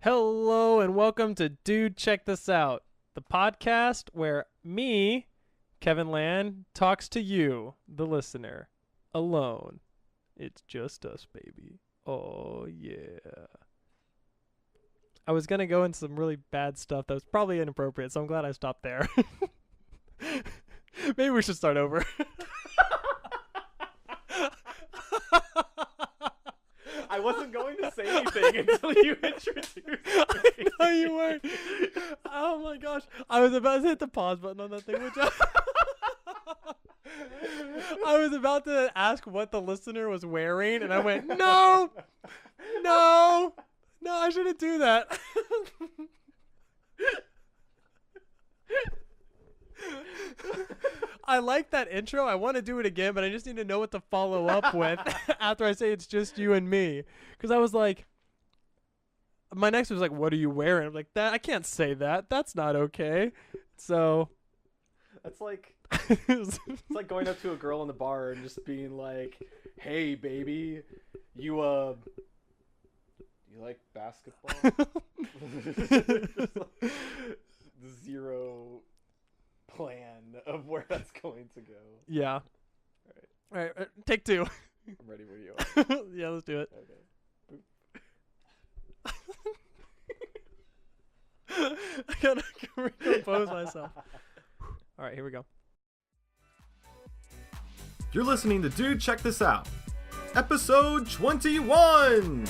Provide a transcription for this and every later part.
Hello and welcome to Dude Check This Out, the podcast where me, Kevin Land, talks to you, the listener, alone. It's just us, baby. Oh, yeah. I was going to go into some really bad stuff that was probably inappropriate, so I'm glad I stopped there. Maybe we should start over. I wasn't going to say anything until you introduced me. No, you weren't. Oh my gosh. I was about to hit the pause button on that thing, which I was about to ask what the listener was wearing, and I went, no, I shouldn't do that. I like that intro. I want to do it again, but I just need to know what to follow up with after I say it's just you and me. Because I was like, my next was like, what are you wearing? I'm like, that I can't say that. That's not okay. So That's like it's like going up to a girl in the bar and just being like, "Hey, baby, you like basketball?" Zero plan of where that's going to go. Yeah. All right. Take two. I'm ready when you are. Yeah, let's do it. Okay. I gotta recompose myself. All right, here we go. You're listening to Dude Check This Out, episode 21.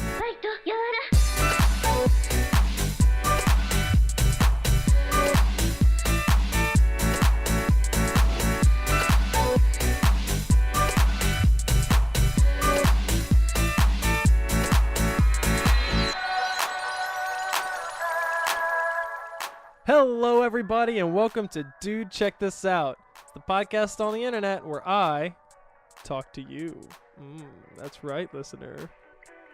Hello, everybody, and welcome to Dude Check This Out. It's the podcast on the internet where I talk to you. That's right, listener.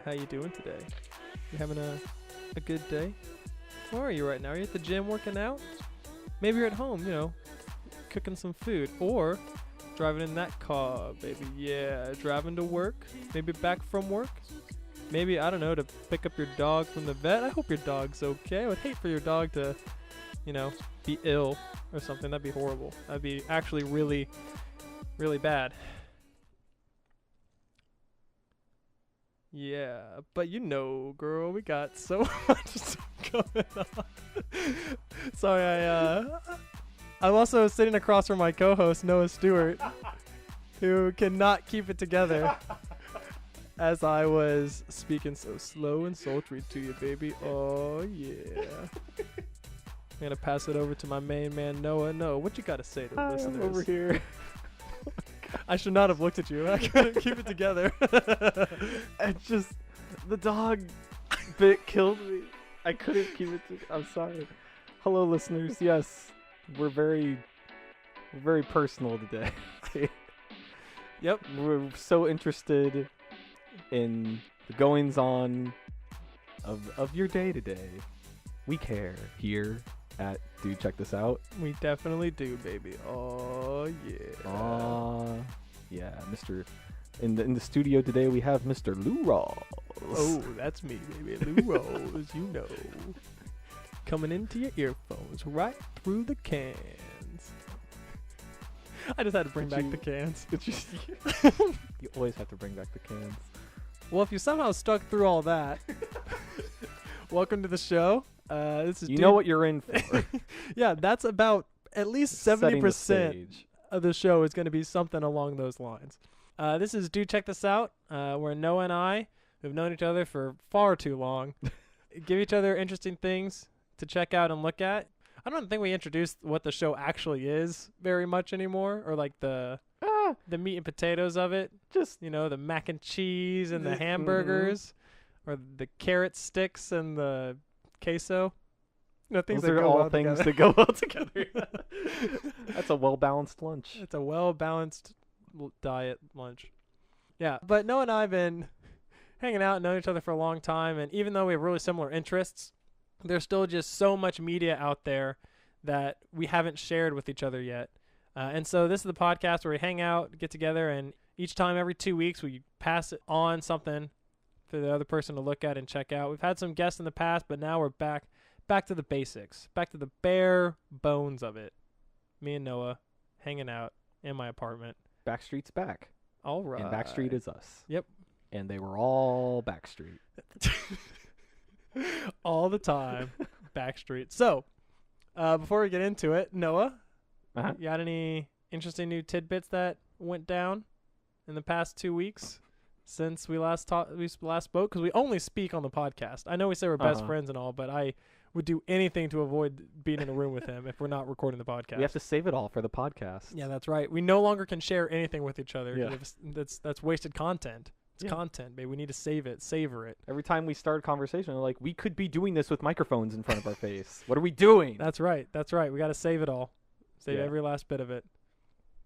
How you doing today? You having a good day? Where are you right now? Are you at the gym working out? Maybe you're at home, cooking some food. Or driving in that car, baby. Yeah, driving to work. Maybe back from work. Maybe, I don't know, to pick up your dog from the vet. I hope your dog's okay. I would hate for your dog to be ill or something. That'd be horrible. That'd be actually really, really bad. Yeah, but girl, we got so much going on. Sorry, I'm also sitting across from my co-host, Noah Stewart, who cannot keep it together as I was speaking so slow and sultry to you, baby. Oh, yeah. I'm going to pass it over to my main man, Noah. Noah, what you got to say to the listeners? Over here. I should not have looked at you. I couldn't keep it together. It's just, the dog bit killed me. I couldn't keep it together. I'm sorry. Hello, listeners. Yes, we're very personal today. Yep. We're so interested in the goings-on of your day-to-day. We care here at Dude Check This Out. We definitely do, baby. Oh, yeah. Yeah, Mr. In the studio today, we have Mr. Lou Rawls. Oh, that's me, baby. Lou Rawls, coming into your earphones right through the cans. I just had to bring back the cans. You always have to bring back the cans. Well, if you somehow stuck through all that, welcome to the show. This is know what you're in for. Yeah, that's about at least 70% of the show is going to be something along those lines. This is Do Check This Out, where Noah and I, who've known each other for far too long, give each other interesting things to check out and look at. I don't think we introduced what the show actually is very much anymore, or like the meat and potatoes of it. Just, the mac and cheese and the hamburgers, or the carrot sticks and the queso. Things Those that are go all well things together. that go well together. That's a well-balanced lunch. It's a well-balanced diet lunch. Yeah, but Noah and I have been hanging out and knowing each other for a long time, and even though we have really similar interests, there's still just so much media out there that we haven't shared with each other yet. And so this is the podcast where we hang out, get together, and each time every 2 weeks we pass on something for the other person to look at and check out. We've had some guests in the past, but now we're back to the basics, back to the bare bones of it. Me and Noah hanging out in my apartment. Backstreet's back. All right. And Backstreet is us. Yep. And they were all Backstreet. All the time. Backstreet. So, before we get into it, Noah, you got any interesting new tidbits that went down in the past 2 weeks since we last spoke? Because we only speak on the podcast. I know we say we're best friends and all, but I would do anything to avoid being in a room with him if we're not recording the podcast. We have to save it all for the podcast. Yeah, that's right. We no longer can share anything with each other. Yeah. That's wasted content. It's content, babe. We need to save it, savor it. Every time we start a conversation, we're like, we could be doing this with microphones in front of our face. What are we doing? That's right. That's right. We got to save it all. Save every last bit of it.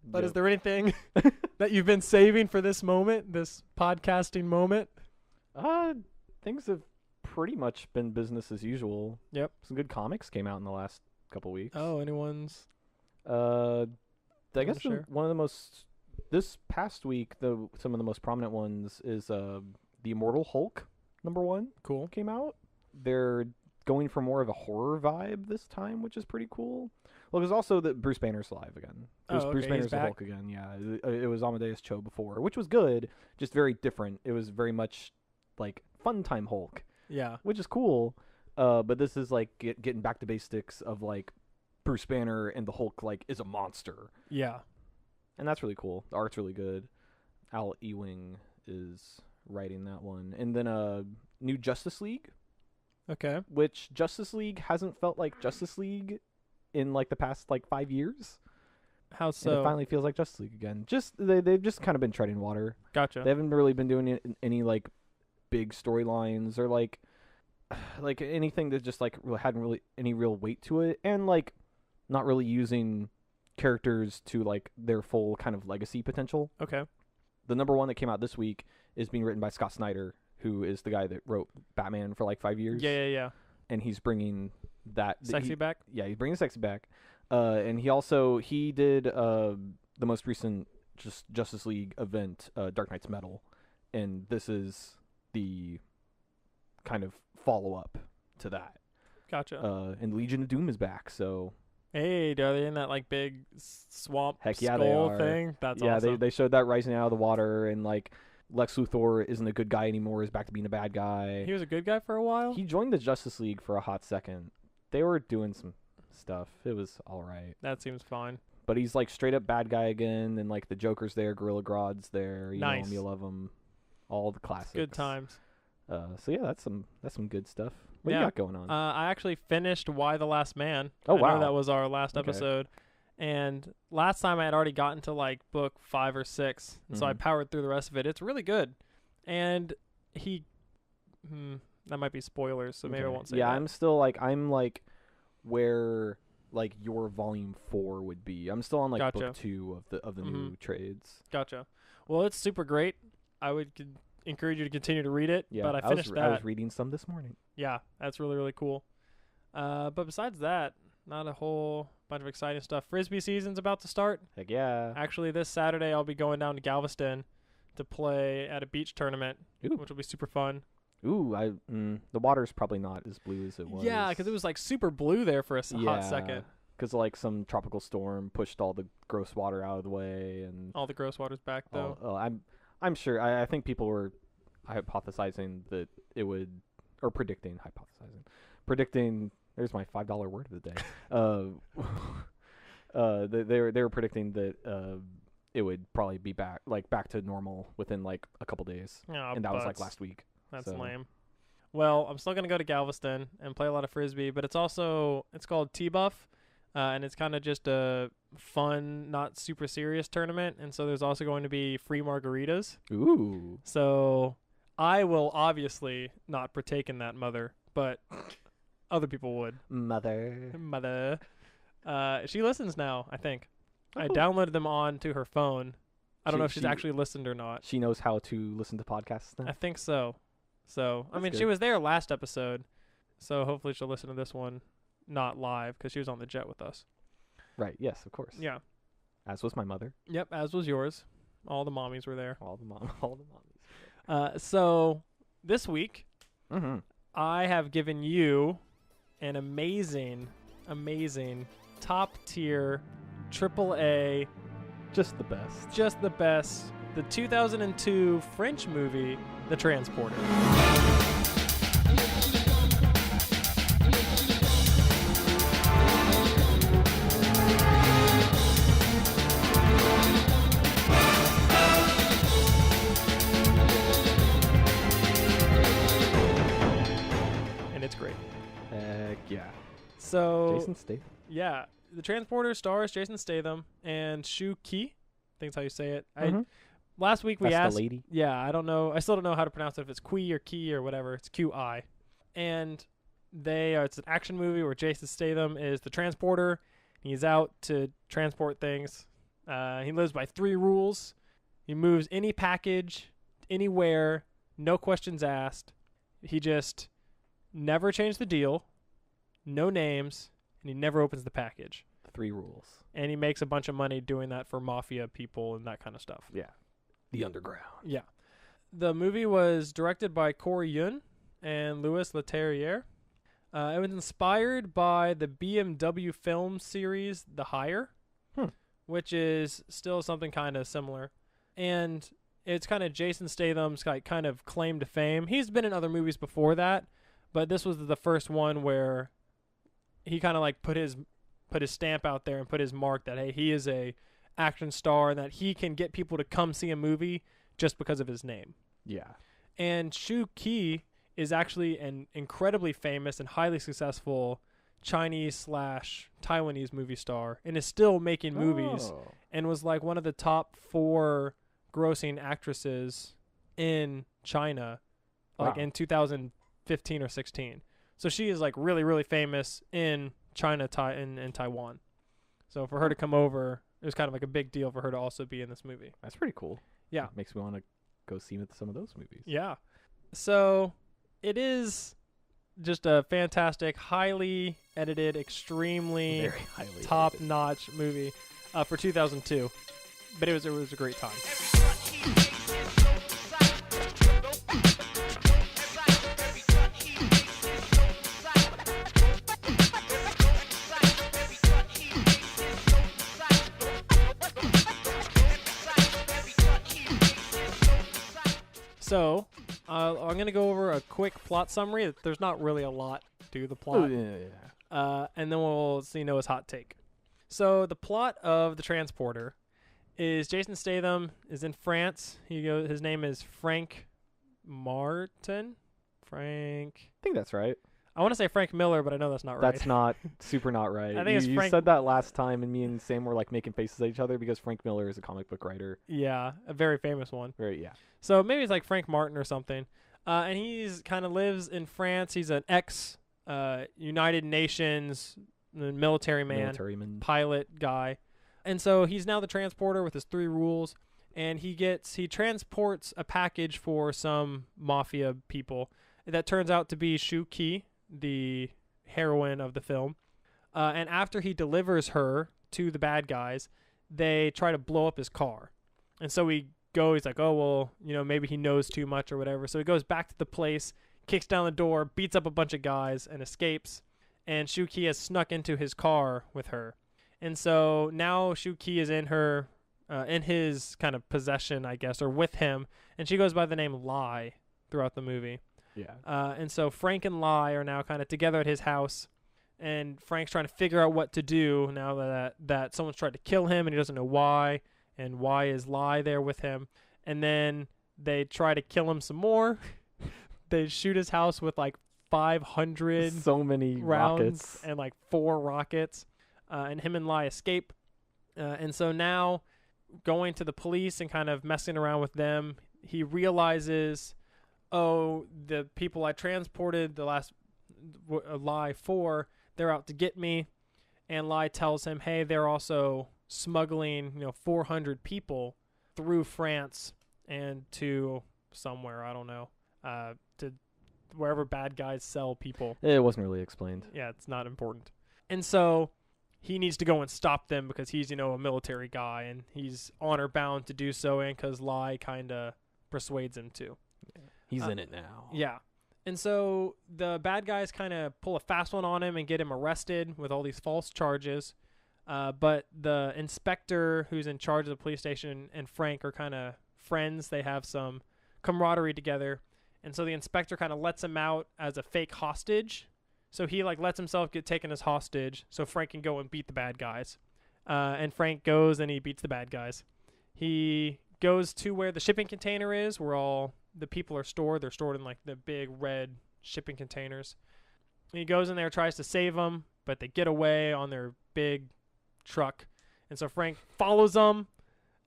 But is there anything that you've been saving for this moment, this podcasting moment? Things have pretty much been business as usual. Yep. Some good comics came out in the last couple weeks. Oh, anyone's? I guess one of the most this past week, some of the most prominent ones is the Immortal Hulk #1. Cool. Came out. They're going for more of a horror vibe this time, which is pretty cool. Well, there's also that Bruce Banner's alive again. Bruce Banner's the Hulk again. Yeah, it was Amadeus Cho before, which was good, just very different. It was very much like fun time Hulk. Yeah, which is cool. But this is like getting back to basics of like Bruce Banner and the Hulk like is a monster. Yeah, and that's really cool. The art's really good. Al Ewing is writing that one, and then new Justice League. Okay. Which Justice League hasn't felt like Justice League in like the past like 5 years. How so? And it finally feels like Justice League again. Just they've just kind of been treading water. Gotcha. They haven't really been doing any like big storylines or like anything that just like hadn't really any real weight to it, and like not really using characters to like their full kind of legacy potential. Okay. The #1 that came out this week is being written by Scott Snyder, who is the guy that wrote Batman for like 5 years. Yeah. And he's bringing that sexy back. Yeah, he's bringing sexy back. And he did the most recent Justice League event, Dark Knight's Metal, and this is the kind of follow up to that. Gotcha. And Legion of Doom is back, so. Hey, are they in that like big swamp skull thing? That's awesome. Yeah, they showed that rising out of the water, and like Lex Luthor isn't a good guy anymore, is back to being a bad guy. He was a good guy for a while? He joined the Justice League for a hot second. They were doing some stuff. It was all right. That seems fine. But he's like straight up bad guy again, and like the Joker's there, Gorilla Grodd's there. You know him, you love him. All the classics. Good times. So yeah, that's some good stuff. What do you got going on? I actually finished Why the Last Man. Oh, wow. I know that was our last episode. And last time I had already gotten to like book 5 or 6, so I powered through the rest of it. It's really good. And that might be spoilers, so maybe I won't say that. Yeah, I'm like where like your volume 4 would be. I'm still on like book 2 of the new trades. Gotcha. Well, it's super great. I would encourage you to continue to read it. Yeah, but I finished that. I was reading some this morning. Yeah, that's really, really cool. But besides that, not a whole bunch of exciting stuff. Frisbee season's about to start. Heck yeah. Actually, this Saturday I'll be going down to Galveston to play at a beach tournament, which will be super fun. Ooh, the water's probably not as blue as it was. Yeah, because it was like super blue there for a hot second. Because like some tropical storm pushed all the gross water out of the way, and all the gross water's back though. I'm sure. I think people were hypothesizing that it would, or predicting. There's my $5 word of the day. They were predicting that it would probably be back to normal within like a couple days, and that was like last week. That's lame. Well, I'm still gonna go to Galveston and play a lot of Frisbee, but it's called T-Buff, and it's kind of just a fun, not super serious tournament, and so there's also going to be free margaritas. Ooh. So I will obviously not partake in that, mother, but other people would. Mother. She listens now, I think. I downloaded them onto her phone. I don't know if she's actually listened or not. She knows how to listen to podcasts now? I think so. So, I mean, she was there last episode, so hopefully she'll listen to this one not live because she was on the jet with us. Right, yes, of course. Yeah. As was my mother. Yep, as was yours. All the mommies were there. All the mommies. So, this week, I have given you an amazing, top tier, AAA, Just the best. the 2002 French movie, The Transporter. And it's great. Heck yeah. So Jason Statham. yeah, The Transporter stars Jason Statham and Shu Qi. I think that's how you say it. Last week we That's asked. the lady. Yeah, I don't know. I still don't know how to pronounce it. If it's Qui or Key or whatever. It's Qi. And it's an action movie where Jason Statham is the transporter. He's out to transport things. He lives by 3 rules. He moves any package, anywhere, no questions asked. He just never changed the deal, no names, and he never opens the package. 3 rules. And he makes a bunch of money doing that for mafia people and that kind of stuff. Yeah. The underground. Yeah. The movie was directed by Corey Yun and Louis Leterrier. It was inspired by the BMW film series The Hire, which is still something kind of similar. And it's kind of Jason Statham's kind of claim to fame. He's been in other movies before that, but this was the first one where he kind of like put his stamp out there and put his mark that, hey, he is a action star and that he can get people to come see a movie just because of his name. Yeah. And Shu Qi is actually an incredibly famous and highly successful Chinese/Taiwanese movie star and is still making movies and was like one of the top 4 grossing actresses in China in 2015 or 16. So she is like really, really famous in China and Taiwan. So for her to come over, it was kind of like a big deal for her to also be in this movie. That's pretty cool. Yeah. It makes me want to go see some of those movies. Yeah. So it is just a fantastic, highly edited, extremely Very highly top-notch movie for 2002. But it was a great time. So, I'm going to go over a quick plot summary. There's not really a lot to the plot. And then we'll see Noah's hot take. So, the plot of The Transporter is Jason Statham is in France. His name is Frank Martin. I think that's right. I want to say Frank Miller, but I know that's not right. That's not super not right. I think it's you Frank. said that last time, and me and Sam were like making faces at each other because Frank Miller is a comic book writer. Yeah, a very famous one. Right, yeah. So maybe it's like Frank Martin or something. And he's kind of lives in France. He's an ex-United Nations military man, pilot guy. And so he's now the transporter with his 3 rules. And he transports a package for some mafia people that turns out to be Shu Qi, the heroine of the film. And after he delivers her to the bad guys, they try to blow up his car. And so he's like, oh, well, maybe he knows too much or whatever. So he goes back to the place, kicks down the door, beats up a bunch of guys, and escapes. And Shu Qi has snuck into his car with her. And so now Shu Qi is in his kind of possession, I guess, or with him. And she goes by the name Lai throughout the movie. Yeah. And so Frank and Lai are now kind of together at his house. And Frank's trying to figure out what to do now that someone's tried to kill him and he doesn't know why. And why is Lai there with him? And then they try to kill him some more. They shoot his house with like 500 so many rounds rockets and like 4 rockets. And him and Lai escape. And so now going to the police and kind of messing around with them, he realizes, oh, the people I transported the last Lai for, they're out to get me. And Lai tells him, hey, they're also smuggling 400 people through France and to somewhere, I don't know, to wherever bad guys sell people. It wasn't really explained. Yeah, it's not important. And so he needs to go and stop them because he's, a military guy and he's honor bound to do so, and because Lai kind of persuades him to. He's in it now. Yeah. And so the bad guys kind of pull a fast one on him and get him arrested with all these false charges. But the inspector who's in charge of the police station and Frank are kind of friends. They have some camaraderie together. And so the inspector kind of lets him out as a fake hostage. So he like lets himself get taken as hostage so Frank can go and beat the bad guys. And Frank goes and he beats the bad guys. He goes to where the shipping container is, where all the people are stored. They're stored in like the big red shipping containers. And he goes in there, tries to save them, but they get away on their big truck. And so Frank follows them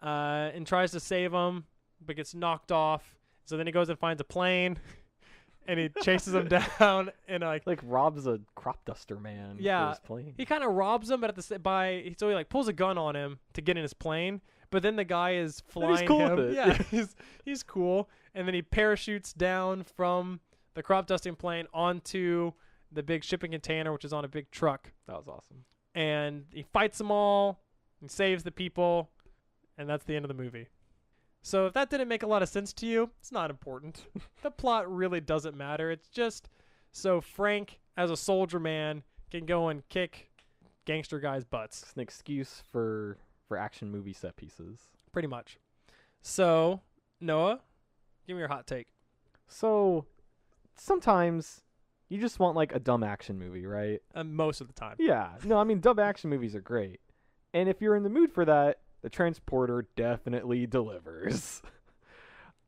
and tries to save them, but gets knocked off. So then he goes and finds a plane and he chases them down and like robs a crop duster man. Yeah, for his plane. He kind of robs him, but at the so he like pulls a gun on him to get in his plane. But then the guy is flying he's cool him. with it. Yeah, he's cool. And then he parachutes down from the crop dusting plane onto the big shipping container, which is on a big truck. That was awesome. And he fights them all and saves the people, and that's the end of the movie. So if that didn't make a lot of sense to you, it's not important. The plot really doesn't matter. It's just so Frank, as a soldier man, can go and kick gangster guys' butts. It's an excuse for action movie set pieces. Pretty much. So, Noah, give me your hot take. So, sometimes you just want like a dumb action movie, right? Most of the time. Yeah. No, I mean, dumb action movies are great. And if you're in the mood for that, The Transporter definitely delivers.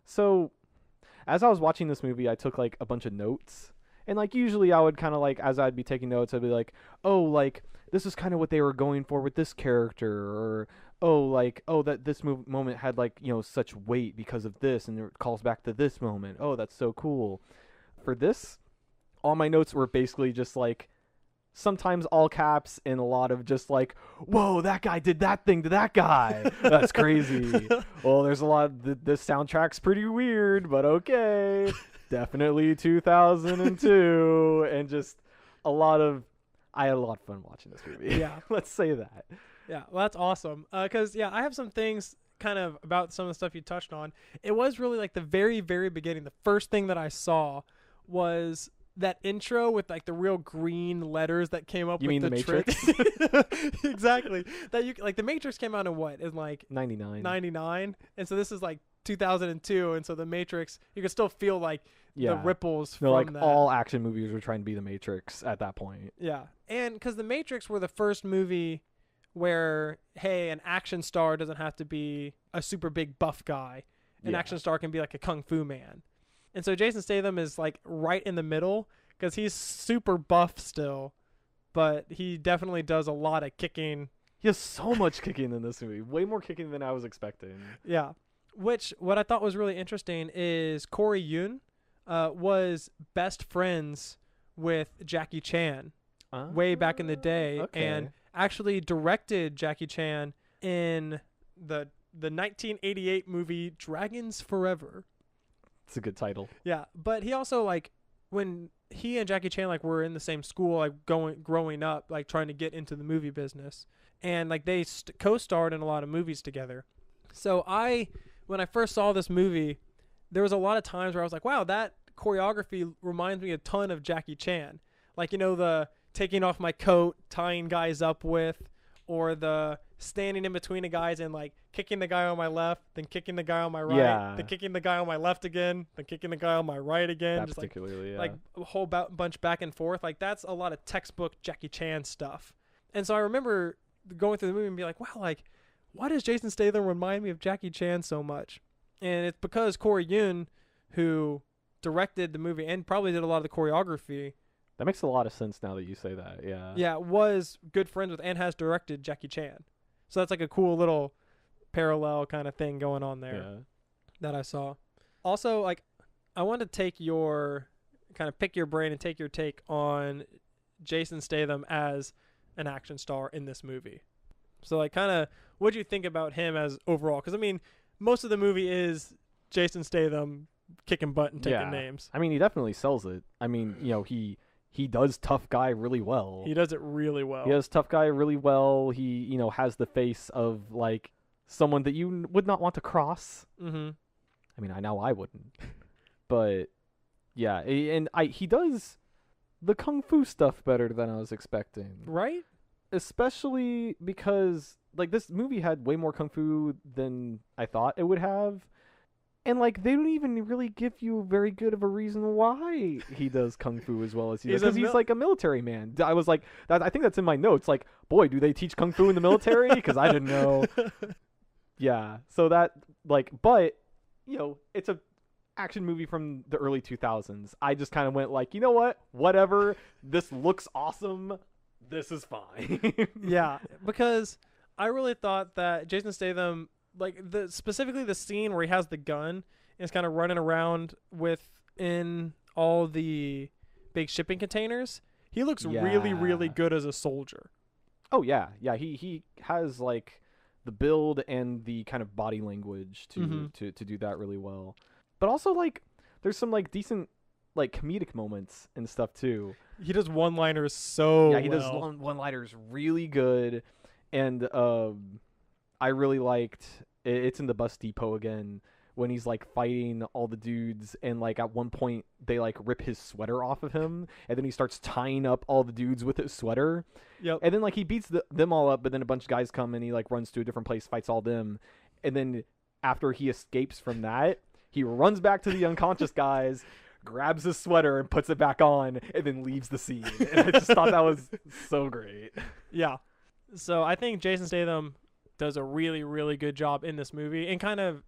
So, as I was watching this movie, I took like a bunch of notes. And like usually I would kind of like, as I'd be taking notes, I'd be like, oh, like this is kind of what they were going for with this character. Or, that this moment had like, such weight because of this. And it calls back to this moment. Oh, that's so cool. For this, all my notes were basically just like, sometimes all caps and a lot of just like, whoa, that guy did that thing to that guy. That's crazy. Well, there's a lot of this soundtrack's pretty weird, but okay. Definitely 2002. And just I had a lot of fun watching this movie. Yeah. Let's say that. Yeah, well, that's awesome. Because, I have some things kind of about some of the stuff you touched on. It was really like the very, very beginning. The first thing that I saw was that intro with like the real green letters that came up. You with mean the Matrix? Exactly. That the Matrix came out in what? In like 99, and so this is like 2002, and so the Matrix, you can still feel like the ripples from like that. All action movies were trying to be the Matrix at that point. Yeah, and because the Matrix were the first movie where, hey, an action star doesn't have to be a super big buff guy. An action star can be like a kung fu man. And so Jason Statham is like right in the middle because he's super buff still, but he definitely does a lot of kicking. He has so much kicking in this movie. Way more kicking than I was expecting. Yeah. What I thought was really interesting is Corey Yun was best friends with Jackie Chan way back in the day, and actually directed Jackie Chan in the 1988 movie Dragons Forever. It's a good title. Yeah, but he also like when he and Jackie Chan like were in the same school, like growing up, like trying to get into the movie business, and like they co-starred in a lot of movies together. So when I first saw this movie, there was a lot of times where I was like, wow, that choreography reminds me a ton of Jackie Chan. Like, the taking off my coat, tying guys up with, or the standing in between the guys and like kicking the guy on my left, then kicking the guy on my right, then kicking the guy on my left again, then kicking the guy on my right again. That just particularly, like a whole bunch back and forth. Like that's a lot of textbook Jackie Chan stuff. And so I remember going through the movie and be like, wow, like why does Jason Statham remind me of Jackie Chan so much? And it's because Corey Yun, who directed the movie and probably did a lot of the choreography. That makes a lot of sense now that you say that. Yeah. Yeah, was good friends with and has directed Jackie Chan. So that's like a cool little parallel kind of thing going on there that I saw. Also, like I want to pick your brain and take your take on Jason Statham as an action star in this movie. So like kind of what do you think about him as overall? Because I mean, most of the movie is Jason Statham kicking butt and taking names. I mean, he definitely sells it. I mean, he does tough guy really well. He does it really well. He does tough guy really well. He, has the face of like someone that you would not want to cross. Mm-hmm. I mean, I know I wouldn't. But Yeah, and he does the kung fu stuff better than I was expecting. Right? Especially because like this movie had way more kung fu than I thought it would have. And like they don't even really give you very good of a reason why he does kung fu as well as he does, because he's like a military man. I was like, I think that's in my notes. Like, boy, do they teach kung fu in the military? Because I didn't know. Yeah, so that like, but you know, it's a action movie from the early 2000s. I just kind of went like, you know what? Whatever. This looks awesome. This is fine. Yeah, because I really thought that Jason Statham, like specifically the scene where he has the gun and is kind of running around within all the big shipping containers, he looks really, really good as a soldier. Oh yeah, yeah. He has like the build and the kind of body language to do that really well. But also like there's some like decent like comedic moments and stuff too. He does one-liners so yeah, he does one-liners really good, and I really liked it's in the bus depot again when he's like fighting all the dudes, and like at one point they like rip his sweater off of him, and then he starts tying up all the dudes with his sweater. Yep. And then like he beats them all up, but then a bunch of guys come and he like runs to a different place, fights all them, and then after he escapes from that, he runs back to the unconscious guys, grabs his sweater and puts it back on, and then leaves the scene. And I just thought that was so great. Yeah. So I think Jason Statham does a really, really good job in this movie, and kind of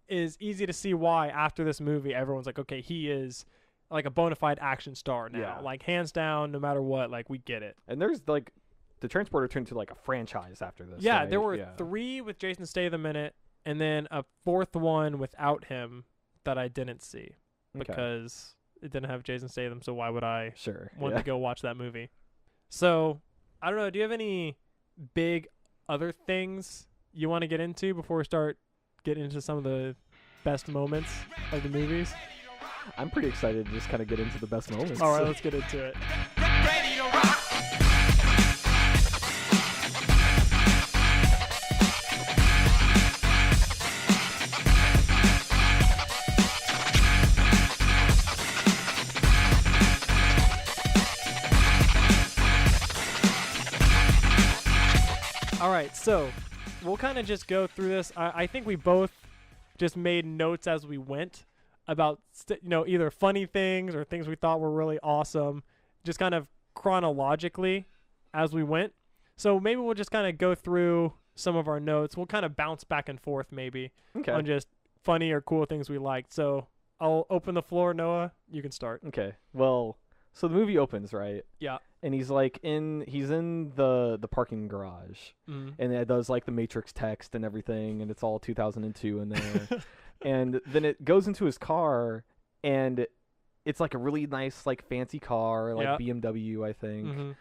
is easy to see why after this movie everyone's like, okay, he is like a bona fide action star now. Yeah. Like hands down, no matter what, like we get it. And there's like the Transporter turned to like a franchise after this. Yeah, right? there were 3 with Jason Statham in it, and then a 4th one without him that I didn't see because it didn't have Jason Statham, so why would I want to go watch that movie? So, I don't know, do you have any big other things you want to get into before we start getting into some of the best moments of the movies? I'm pretty excited to just kind of get into the best moments. All right, let's get into it. Ready to rock. All right, so we'll kind of just go through this. I think we both just made notes as we went about either funny things or things we thought were really awesome, just kind of chronologically as we went. So maybe we'll just kind of go through some of our notes. We'll kind of bounce back and forth maybe on just funny or cool things we liked. So I'll open the floor. Noah, you can start. Okay. Well, so the movie opens, right? Yeah. And he's like he's in the parking garage, and it does like the Matrix text and everything, and it's all 2002 in there. And then it goes into his car, and it's like a really nice like fancy car, like BMW, I think.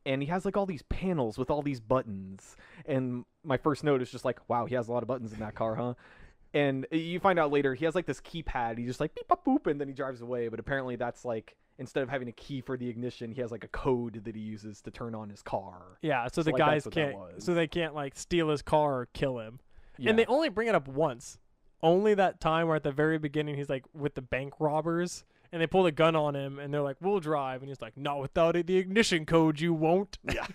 And he has like all these panels with all these buttons. And my first note is just like, wow, he has a lot of buttons in that car, huh? And you find out later he has like this keypad. He just like beep bop boop, and then he drives away. But apparently that's like, instead of having a key for the ignition, he has like a code that he uses to turn on his car. Yeah, so the like, guys can't, so they can't like steal his car or kill him. Yeah. And they only bring it up once. Only that time where at the very beginning he's like with the bank robbers, and they pull a gun on him, and they're like, "We'll drive," and he's like, "Not without the ignition code, you won't." Yeah.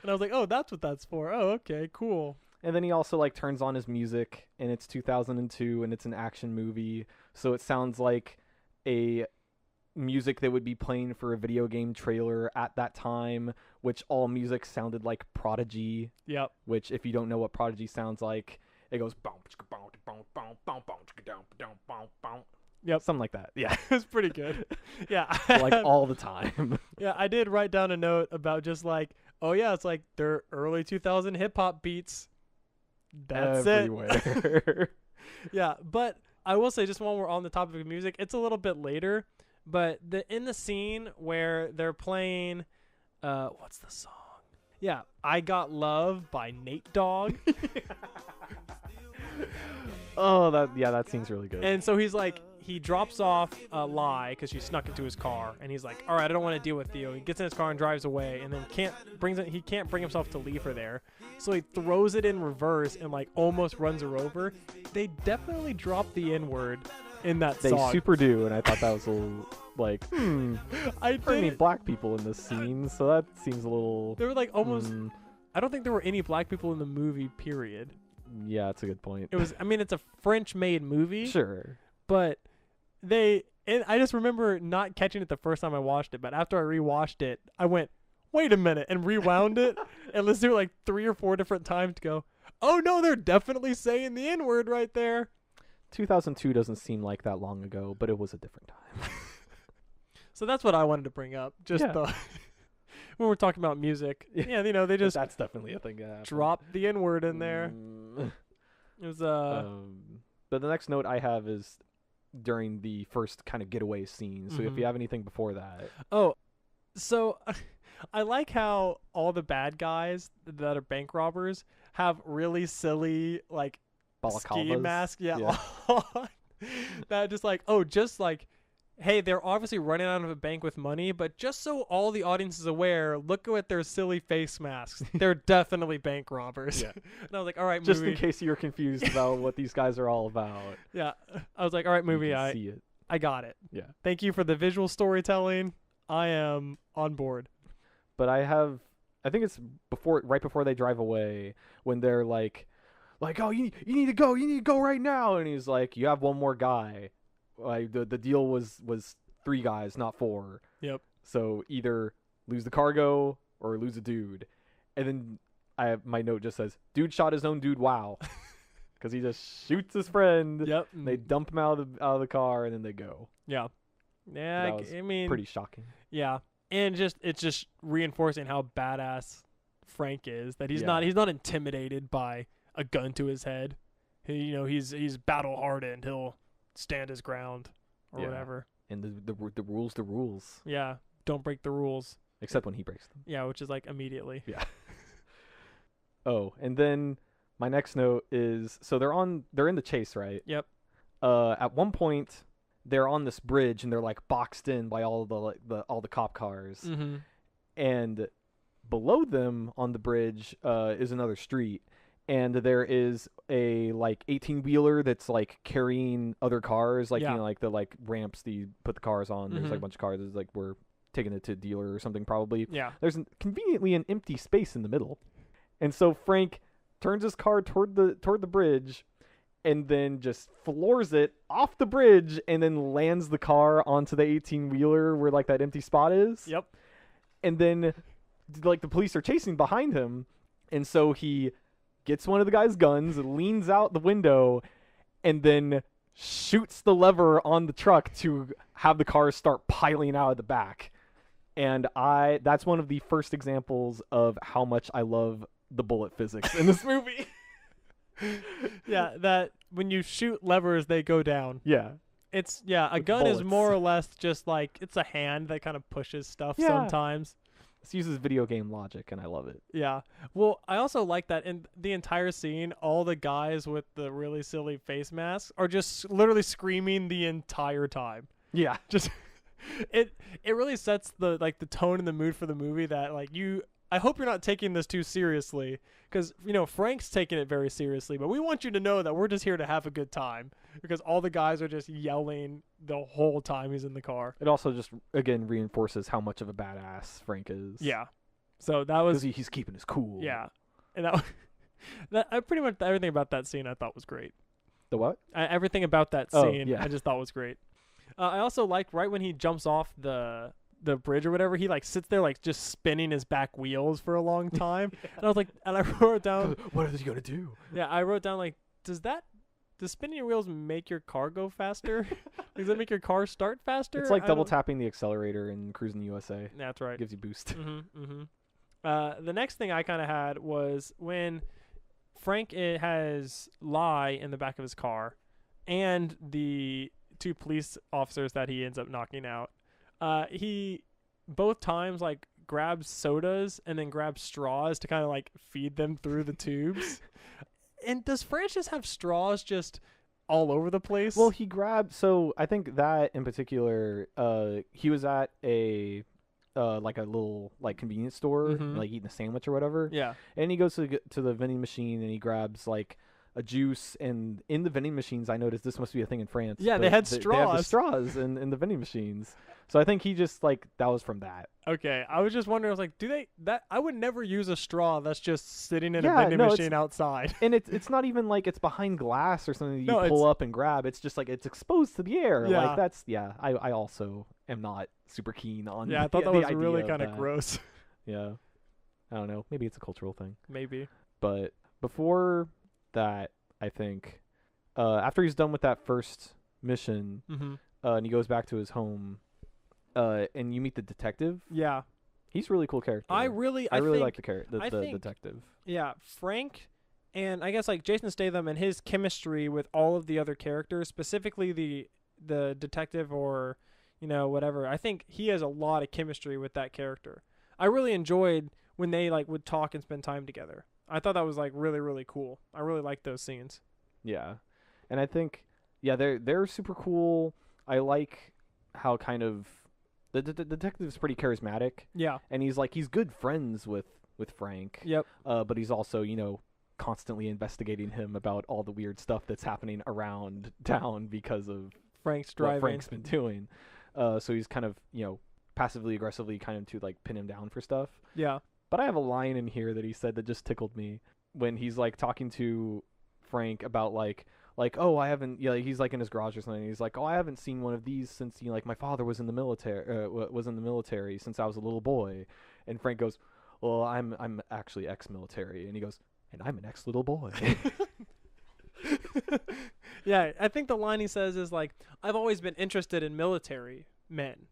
And I was like, "Oh, that's what that's for. Oh, okay, cool." And then he also like turns on his music, and it's 2002, and it's an action movie, so it sounds like a music that would be playing for a video game trailer at that time, which all music sounded like Prodigy. Yep. Which, if you don't know what Prodigy sounds like, it goes yep, something like that. Yeah. It's pretty good. Yeah. Like all the time. Yeah, I did write down a note about just like, oh yeah, it's like their early 2000 hip hop beats. That's everywhere. It. Yeah, but I will say, just while we're on the topic of music, it's a little bit later, but in the scene where they're playing, what's the song? Yeah, I Got Love by Nate Dogg. Oh, that seems really good. And so he's like, he drops off a lie because she snuck into his car, and he's like, all right, I don't want to deal with you. He gets in his car and drives away, and then he can't bring himself to leave her there. So he throws it in reverse and like almost runs her over. They definitely dropped the N-word in that They song. super do, and I thought that was a little like, I there are any did. black people in this scene, so that seems a little. There were like almost. I don't think there were any black people in the movie. Period. Yeah, that's a good point. It was. I mean, it's a French-made movie. Sure. But I just remember not catching it the first time I watched it, but after I rewatched it, I went, wait a minute, and rewound it and listened to it like 3 or 4 different times to go, oh no, they're definitely saying the N-word right there. 2002 doesn't seem like that long ago, but it was a different time. So that's what I wanted to bring up. Just when we're talking about music. Yeah, they just that's definitely a thing that happened. dropped the N-word in there. It was But the next note I have is during the first kind of getaway scene. So if you have anything before that. Oh, so I like how all the bad guys that are bank robbers have really silly like ski Balaclavas. masks. Yeah. That just like, hey, they're obviously running out of a bank with money, but just so all the audience is aware, look at their silly face masks. They're definitely bank robbers. Yeah. And I was like, all right, Just movie. in case you're confused about what these guys are all about. Yeah. I was like, all right, movie, You can see it. I got it. Yeah. Thank you for the visual storytelling. I am on board. But I think it's right before they drive away when they're like, oh, you need to go right now. And he's like, you have one more guy. Like the deal was 3 guys, not 4. Yep. So either lose the cargo or lose a dude. And then my note just says, dude shot his own dude. Wow. Because he just shoots his friend. Yep. And they dump him out of the car and then they go. Yeah. Yeah. That was I mean, pretty shocking. Yeah. And it's just reinforcing how badass Frank is. That he's Yeah. not intimidated by a gun to his head. He's battle hardened. He'll stand his ground or whatever. And the rules. Yeah. Don't break the rules. Except when he breaks them. Yeah, which is like immediately. Yeah. Oh, and then my next note is, so they're in the chase, right? Yep. At one point they're on this bridge and they're like boxed in by all the cop cars. Mm-hmm. And below them on the bridge is another street. And there is a like 18-wheeler that's like carrying other cars, like like the like ramps that you put the cars on. There's like a bunch of cars. It's like we're taking it to a dealer or something probably. Yeah. There's conveniently an empty space in the middle, and so Frank turns his car toward the bridge, and then just floors it off the bridge, and then lands the car onto the 18-wheeler where like that empty spot is. Yep. And then like the police are chasing behind him, and so he gets one of the guy's guns, leans out the window, and then shoots the lever on the truck to have the cars start piling out of the back. And that's one of the first examples of how much I love the bullet physics in this movie. Yeah, that when you shoot levers, they go down. Yeah. It's a With gun is bullets. more or less just like it's a hand that kind of pushes stuff sometimes. This uses video game logic, and I love it. Yeah. Well, I also like that in the entire scene, all the guys with the really silly face masks are just literally screaming the entire time. Yeah. Just it really sets the tone and the mood for the movie that I hope you're not taking this too seriously, because Frank's taking it very seriously, but we want you to know that we're just here to have a good time, because all the guys are just yelling the whole time he's in the car. It also just again reinforces how much of a badass Frank is. Yeah. So that was he's keeping his cool. Yeah. And I pretty much everything about that scene I thought was great. The what? Everything about that scene yeah. I just thought was great. I also liked right when he jumps off the bridge or whatever, he sits there just spinning his back wheels for a long time. And I was like, and I wrote down, what is he gonna do? Yeah, I wrote down does spinning your wheels make your car go faster? Does that make your car start faster? It's like double tapping the accelerator in Cruising USA. That's right. It gives you boost. The next thing I kind of had was when Frank has Lie in the back of his car, and the 2 police officers that he ends up knocking out. He both times grabs sodas and then grabs straws to kind of feed them through the tubes. And does Francis have straws just all over the place? Well, he grabbed. So I think that in particular, he was at a a little convenience store, eating a sandwich or whatever. Yeah. And he goes to the vending machine and he grabs a juice, and in the vending machines, I noticed this must be a thing in France. Yeah, but they had They have straws. the straws in the vending machines. So I think he just like that was from that. Okay, I was just wondering. I was like, do they that? I would never use a straw that's just sitting in a Yeah, vending no, machine outside. And it's not even like it's behind glass or something that you No, pull up and grab. It's just like it's exposed to the air. Yeah. Like that's I also am not super keen on. Yeah, I thought that the was idea really of kind of that. gross. Yeah, I don't know. Maybe it's a cultural thing. Maybe. But before that, I think after he's done with that first mission, Mm-hmm. and he goes back to his home, and you meet the detective. Yeah, He's a really cool character. I really think, like like the I think- detective. Yeah, Frank, and I guess like Jason Statham and his chemistry with all of the other characters, specifically the detective or whatever. I think he has a lot of chemistry with that character. I really enjoyed when they like would talk and spend time together. I thought that was like really really cool. I really liked those scenes. Yeah, and I think they're super cool. I like how kind of the detective's pretty charismatic, Yeah. and he's good friends with Frank. Yep. But he's also constantly investigating him about all the weird stuff that's happening around town because of Frank's driving. what Frank's been doing. So he's kind of passively aggressively kind of to like pin him down for stuff. Yeah. But I have a line in here that he said that just tickled me when he's like talking to Frank about like oh I haven't he's like in his garage or something and he's like oh I haven't seen one of these since like my father was in the military since I was a little boy, and Frank goes well I'm actually ex-military, and he goes and I'm an ex-little boy. Yeah, I think the line he says is like I've always been interested in military men.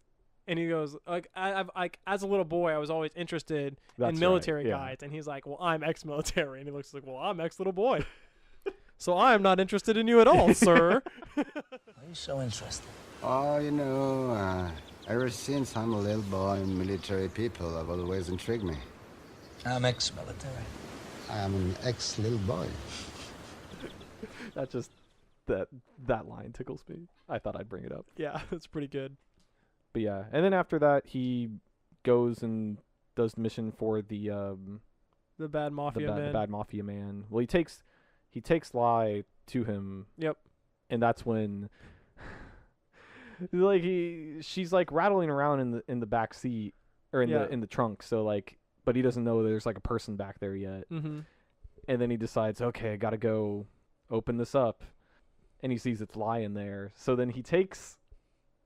And he goes, like, I've as a little boy, I was always interested That's in military right, yeah. guys. And he's like, well, I'm ex-military. And he looks like, well, I'm ex-little boy. So I'm not interested in you at all, sir. Why are you so interested? Oh, ever since I'm a little boy, military people have always intrigued me. I'm ex-military. I am an ex-little boy. That just that line tickles me. I thought I'd bring it up. Yeah, that's pretty good. But yeah, and then after that he goes and does the mission for the bad mafia man. the bad mafia man. Well, he takes Lai to him. Yep. And that's when like she's like rattling around in the back seat or in the trunk, so like but he doesn't know there's like a person back there yet. Mm-hmm. And then he decides, okay, I got to go open this up. And he sees it's Lai in there. So then he takes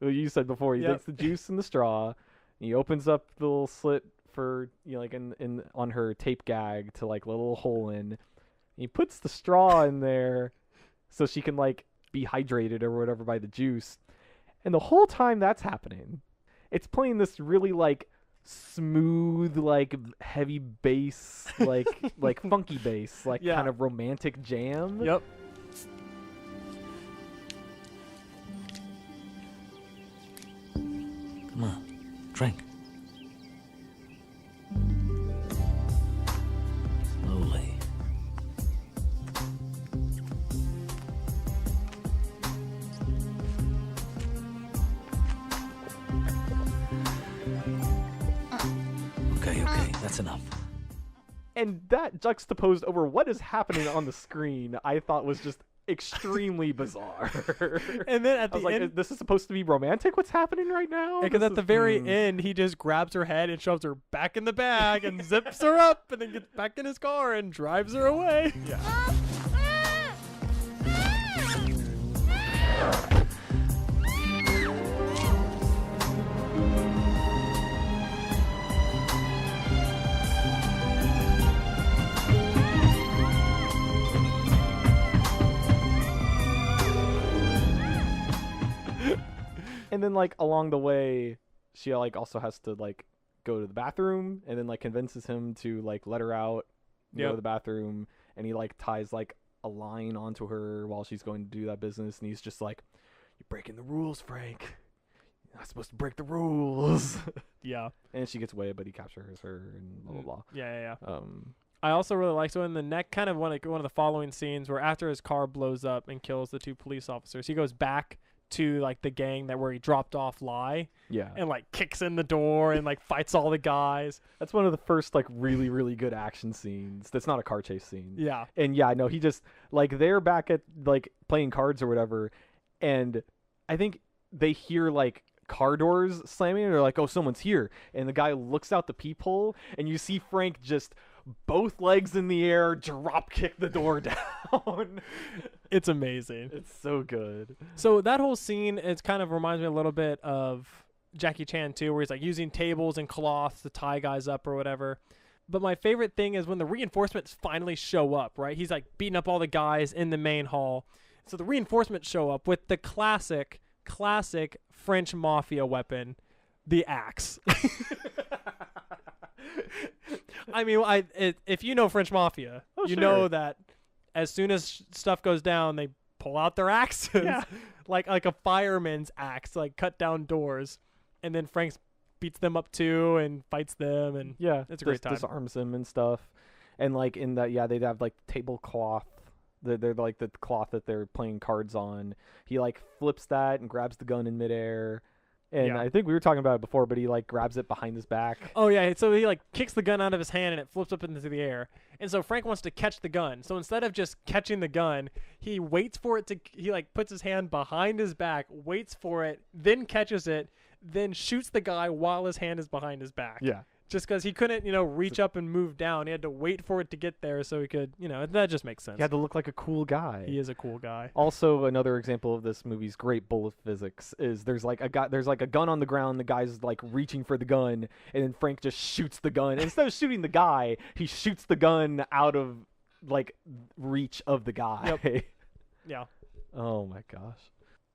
you said before, he takes the juice and the straw, and he opens up the little slit for like in on her tape gag to like let a little hole in. He puts the straw in there so she can like be hydrated or whatever by the juice. And the whole time that's happening, it's playing this really like smooth, like heavy bass, like funky bass, like kind of romantic jam. Yep. Come on, drink. Slowly. Okay, that's enough. And that juxtaposed over what is happening on the screen, I thought was just extremely bizarre. And then at I was the like, end, this is supposed to be romantic? What's happening right now? because at the very end, he just grabs her head and shoves her back in the bag and zips her up and then gets back in his car and drives her away. Yeah. And then like along the way, she like also has to like go to the bathroom, and then like convinces him to like let her out, go to the bathroom, and he like ties like a line onto her while she's going to do that business, and he's just like, "You're breaking the rules, Frank. You're not supposed to break the rules." Yeah. And she gets away, but he captures her and blah blah blah. Yeah. Um, I also really like so in the neck kind of one of the following scenes where after his car blows up and kills the two police officers, he goes back to like the gang that where he dropped off Lie Yeah. and like kicks in the door and like fights all the guys. That's one of the first like really, really good action scenes. That's not a car chase scene. Yeah. And yeah, no, he just like they're back at like playing cards or whatever, and I think they hear like car doors slamming and they're like, oh, someone's here, and the guy looks out the peephole and you see Frank just both legs in the air drop kick the door down. It's amazing. It's so good. So that whole scene, it kind of reminds me a little bit of Jackie Chan too, where he's like using tables and cloths to tie guys up or whatever. But my favorite thing is when the reinforcements finally show up, right? He's like beating up all the guys in the main hall. So the reinforcements show up with the classic French mafia weapon, the axe. I mean, if you know French mafia, you know that as soon as stuff goes down, they pull out their axes, like a fireman's axe, like cut down doors, and then Frank beats them up too and fights them, and it's a great time. Disarms them and stuff, and like in that, they'd have like tablecloth. They're like the cloth that they're playing cards on. He like flips that and grabs the gun in midair. And I think we were talking about it before, but he like grabs it behind his back. Oh yeah, so he like kicks the gun out of his hand and it flips up into the air. And so Frank wants to catch the gun. So instead of just catching the gun, he waits for it to. He like puts his hand behind his back, waits for it, then catches it, then shoots the guy while his hand is behind his back. Yeah. Just because he couldn't, reach up and move down. He had to wait for it to get there so he could, that just makes sense. He had to look like a cool guy. He is a cool guy. Also, another example of this movie's great bullet physics is there's like a gun on the ground. The guy's like reaching for the gun, and then Frank just shoots the gun. And instead of shooting the guy, he shoots the gun out of like reach of the guy. Yep. Yeah. Oh my gosh.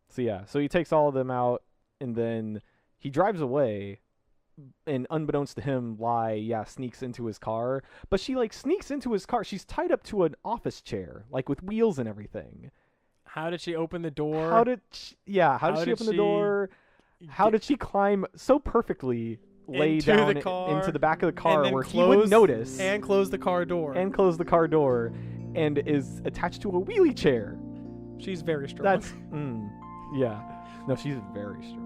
So he takes all of them out, and then he drives away. And unbeknownst to him, Lai, sneaks into his car. But she, like, sneaks into his car. She's tied up to an office chair, like, with wheels and everything. How did she open the door? How did she open the door? How did she climb so perfectly, lay down into the back of the car where he wouldn't notice? And close the car door. And is attached to a wheelie chair. She's very strong. That's, yeah. No, she's very strong.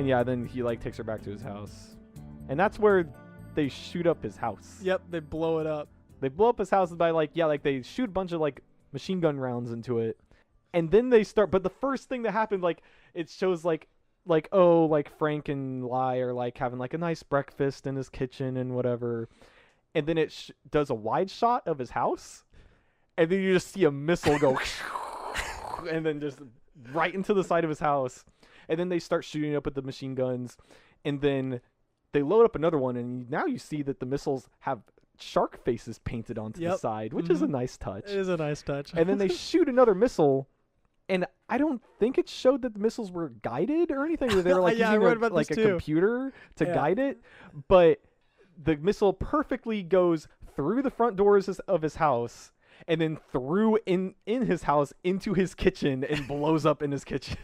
Yeah, then he like takes her back to his house, and that's where they shoot up his house. Yep, they blow it up. They blow up his house by they shoot a bunch of like machine gun rounds into it, and then they start. But the first thing that happened, like it shows like Frank and Lai are like having like a nice breakfast in his kitchen and whatever, and then it does a wide shot of his house, and then you just see a missile go, and then just right into the side of his house. And then they start shooting up with the machine guns, and then they load up another one, and now you see that the missiles have shark faces painted onto the side, which is a nice touch. It is a nice touch. And then they shoot another missile, and I don't think it showed that the missiles were guided or anything. They were like using a computer to guide it, but the missile perfectly goes through the front doors of his house, and then through in his house into his kitchen and blows up in his kitchen.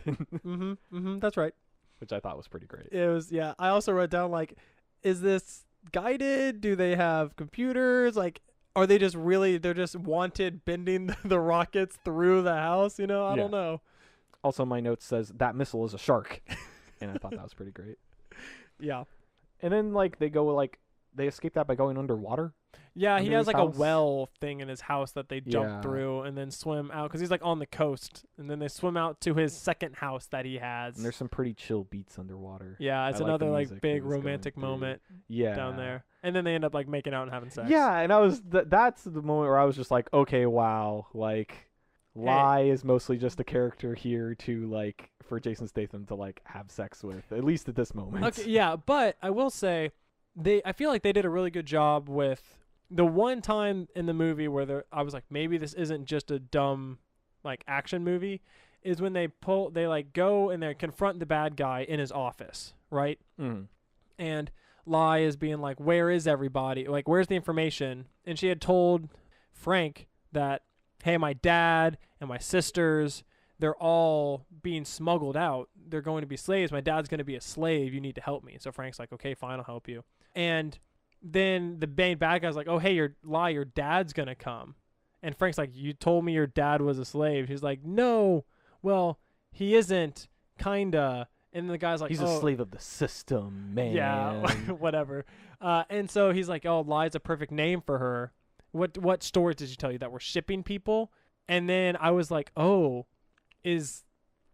That's right. Which I thought was pretty great. It was, yeah. I also wrote down, like, is this guided? Do they have computers? Like, are they just they're just wanted bending the rockets through the house? I don't know. Also, my note says that missile is a shark. And I thought that was pretty great. Yeah. And then, like, they escape that by going underwater. Yeah, he has like a well thing in his house that they jump through and then swim out because he's like on the coast, and then they swim out to his second house that he has. And there's some pretty chill beats underwater. Yeah, it's another like big romantic moment. Yeah, down there, and then they end up like making out and having sex. Yeah, and I was that's the moment where I was just like, okay, wow, like Lai is mostly just a character here to like for Jason Statham to like have sex with, at least at this moment. Okay, yeah, but I will say I feel like they did a really good job with the one time in the movie where I was like, maybe this isn't just a dumb like action movie, is when they like go and they confront the bad guy in his office, right? Mm. And Lai is being like, where is everybody? Like, where's the information? And she had told Frank that, hey, my dad and my sisters, they're all being smuggled out. They're going to be slaves. My dad's going to be a slave. You need to help me. So Frank's like, okay, fine, I'll help you. And then the main bad guy's like, oh, hey, your dad's going to come. And Frank's like, you told me your dad was a slave. She's like, no, well, he isn't, kinda. And the guy's like, he's a slave of the system, man. Yeah, whatever. And so he's like, oh, Lai's a perfect name for her. What stories did she tell you that we're shipping people? And then I was like, oh, is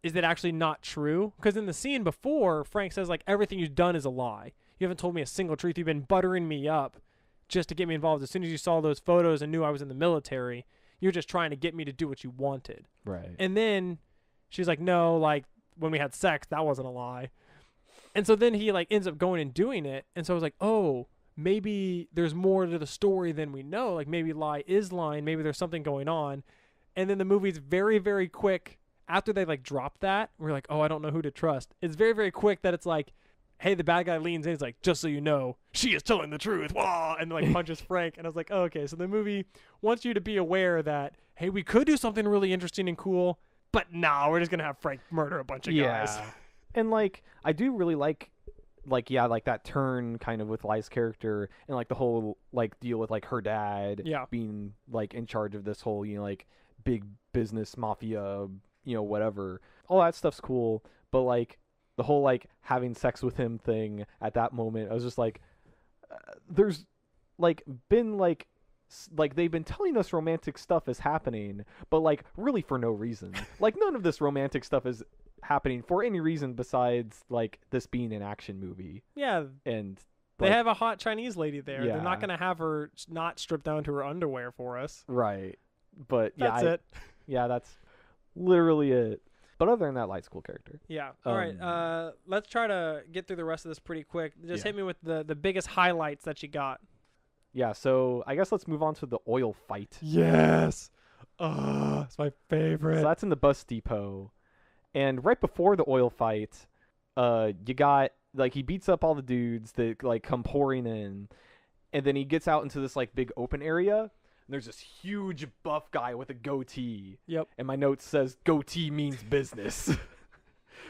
that actually not true? Because in the scene before, Frank says, like, everything you've done is a lie. You haven't told me a single truth. You've been buttering me up just to get me involved. As soon as you saw those photos and knew I was in the military, you're just trying to get me to do what you wanted. Right. And then she's like, no, like, when we had sex, that wasn't a lie. And so then he, like, ends up going and doing it. And so I was like, oh, maybe there's more to the story than we know. Like, maybe Lai is lying. Maybe there's something going on. And then the movie's very, very quick. After they, like, drop that, we're like, oh, I don't know who to trust. It's very, very quick that it's like, hey, the bad guy leans in. He's like, just so you know, she is telling the truth. Wah! And, like, punches Frank. And I was like, oh, okay. So the movie wants you to be aware that, hey, we could do something really interesting and cool, but nah, we're just going to have Frank murder a bunch of guys. And, like, I do really like, like, that turn kind of with Lai's character and, like, the whole, like, deal with, like, her dad being, like, in charge of this whole, you know, like, big business mafia, you know, whatever. All that stuff's cool, but, like, the whole, like, having sex with him thing at that moment, I was just like, there's, like, been, like, they've been telling us romantic stuff is happening, but, like, really for no reason. Like, none of this romantic stuff is happening for any reason besides, like, this being an action movie. Yeah. And they have a hot Chinese lady there. Yeah. They're not going to have her not stripped down to her underwear for us. Right. But, That's it. Yeah, that's literally it. But other than that, Light's cool character. Yeah. All right. Let's try to get through the rest of this pretty quick. Just hit me with the biggest highlights that you got. Yeah, so I guess let's move on to the oil fight. Yes. Oh, it's my favorite. So that's in the bus depot. And right before the oil fight, you got, like, he beats up all the dudes that, like, come pouring in. And then he gets out into this, like, big open area. And there's this huge buff guy with a goatee. Yep. And my note says goatee means business.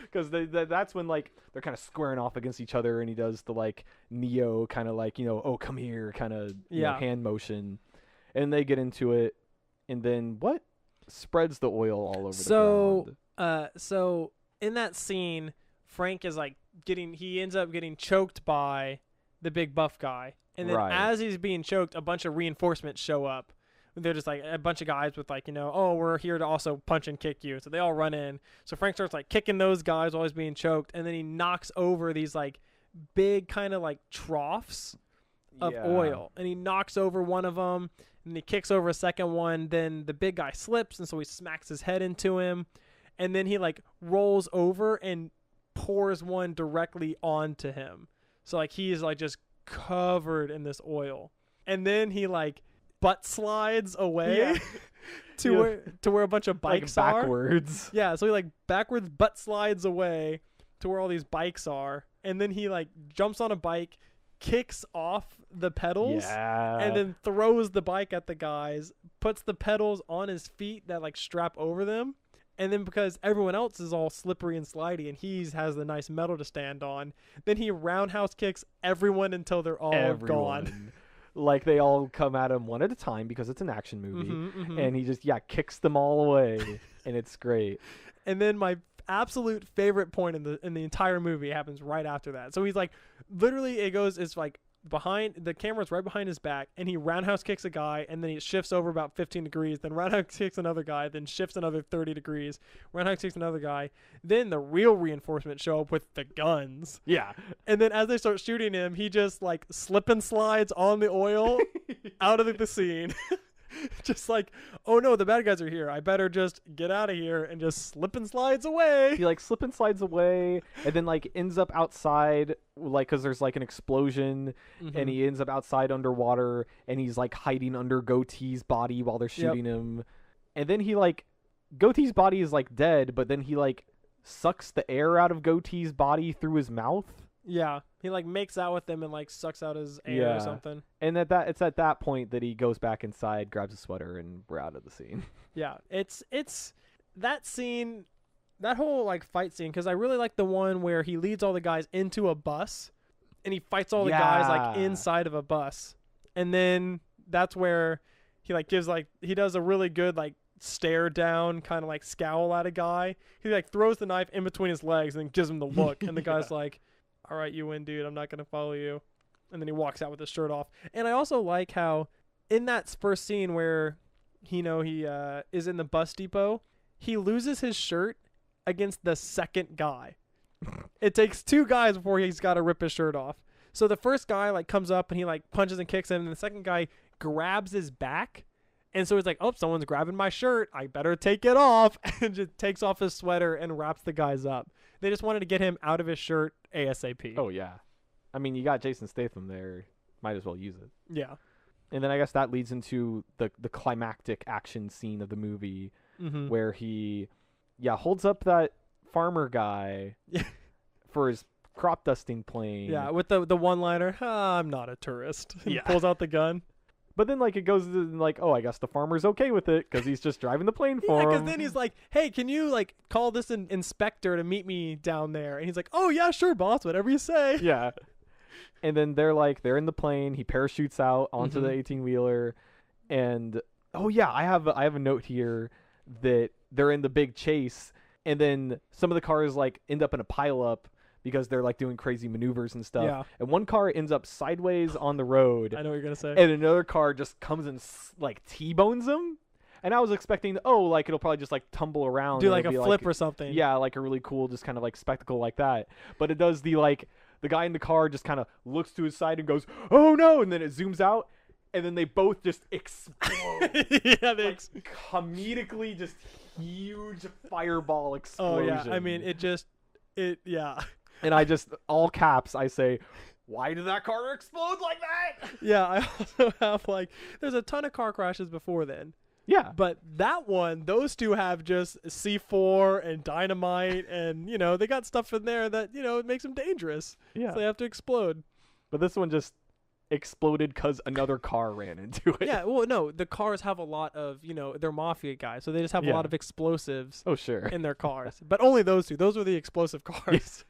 Because that's when, like, they're kind of squaring off against each other, and he does the, like, Neo kind of, like, you know, oh, come here kind of hand motion. And they get into it. And then what spreads the oil all over the ground? So in that scene, Frank is, like, he ends up getting choked by the big buff guy. And then as he's being choked, a bunch of reinforcements show up. They're just, like, a bunch of guys with, like, you know, oh, we're here to also punch and kick you. So they all run in. So Frank starts, like, kicking those guys while he's being choked. And then he knocks over these, like, big kind of, like, troughs of oil. And he knocks over one of them. And he kicks over a second one. Then the big guy slips. And so he smacks his head into him. And then he, like, rolls over and pours one directly onto him. So, like, he is, like, just covered in this oil. And then he, like, butt slides away to where a bunch of bikes like are. Backwards. Yeah, so he, like, backwards butt slides away to where all these bikes are. And then he, like, jumps on a bike, kicks off the pedals, and then throws the bike at the guys, puts the pedals on his feet that, like, strap over them. And then because everyone else is all slippery and slidey and he has the nice metal to stand on, then he roundhouse kicks everyone until they're all gone. Like, they all come at him one at a time because it's an action movie. And he just, kicks them all away. And it's great. And then my absolute favorite point in the entire movie happens right after that. So he's, like, literally it's like, behind the camera's right behind his back, and he roundhouse kicks a guy, and then he shifts over about 15 degrees, then roundhouse kicks another guy, then shifts another 30 degrees, roundhouse kicks another guy. Then the real reinforcements show up with the guns. Yeah. And then as they start shooting him, he just, like, slip and slides on the oil out of the scene. Just like, oh no, the bad guys are here. I better just get out of here, and just slip and slides away. He, like, slip and slides away, and then, like, ends up outside, like, because there's, like, an explosion, and he ends up outside underwater, and he's, like, hiding under Goatee's body while they're shooting him. And then he, like, Goatee's body is like dead, but then he like sucks the air out of Goatee's body through his mouth. Yeah, he like makes out with him and like sucks out his air or something. And it's at that point that he goes back inside, grabs a sweater, and we're out of the scene. Yeah, it's that scene, that whole like fight scene, because I really like the one where he leads all the guys into a bus, and he fights all the guys like inside of a bus, and then that's where he like gives like he does a really good like stare down kind of like scowl at a guy. He like throws the knife in between his legs and gives him the look, and the guy's like, all right, you win, dude. I'm not going to follow you. And then he walks out with his shirt off. And I also like how in that first scene where, he is in the bus depot, he loses his shirt against the second guy. It takes 2 guys before he's got to rip his shirt off. So the first guy like comes up and he like punches and kicks him. And the second guy grabs his back. And so he's like, oh, someone's grabbing my shirt. I better take it off. And just takes off his sweater and wraps the guys up. They just wanted to get him out of his shirt ASAP. Oh, yeah. I mean, you got Jason Statham there. Might as well use it. Yeah. And then I guess that leads into the climactic action scene of the movie where he, holds up that farmer guy for his crop dusting plane. Yeah, with the one-liner, I'm not a tourist. He pulls out the gun. But then, like, it goes to, like, oh, I guess the farmer's okay with it because he's just driving the plane for him. Yeah, because then he's like, hey, can you, like, call this inspector to meet me down there? And he's like, oh, yeah, sure, boss, whatever you say. Yeah. And then they're in the plane. He parachutes out onto the 18-wheeler. And, oh, yeah, I have a note here that they're in the big chase. And then some of the cars, like, end up in a pileup because they're like doing crazy maneuvers and stuff. Yeah. And one car ends up sideways on the road. I know what you're going to say. And another car just comes and like T-bones them. And I was expecting, like it'll probably just like tumble around. Do like a flip or something. Yeah, like a really cool just kind of like spectacle like that. But it does the guy in the car just kind of looks to his side and goes, oh no. And then it zooms out. And then they both just explode. Yeah, they comedically just huge fireball explosion. Oh yeah, I mean yeah. And I just, all caps, I say, why did that car explode like that? Yeah, I also have, like, there's a ton of car crashes before then. Yeah. But that one, those two have just C4 and dynamite and, they got stuff in there that, it makes them dangerous. Yeah. So they have to explode. But this one just exploded because another car ran into it. Yeah, well, no, the cars have a lot of, they're mafia guys, so they just have a lot of explosives in their cars. But only those two. Those were the explosive cars. Yes.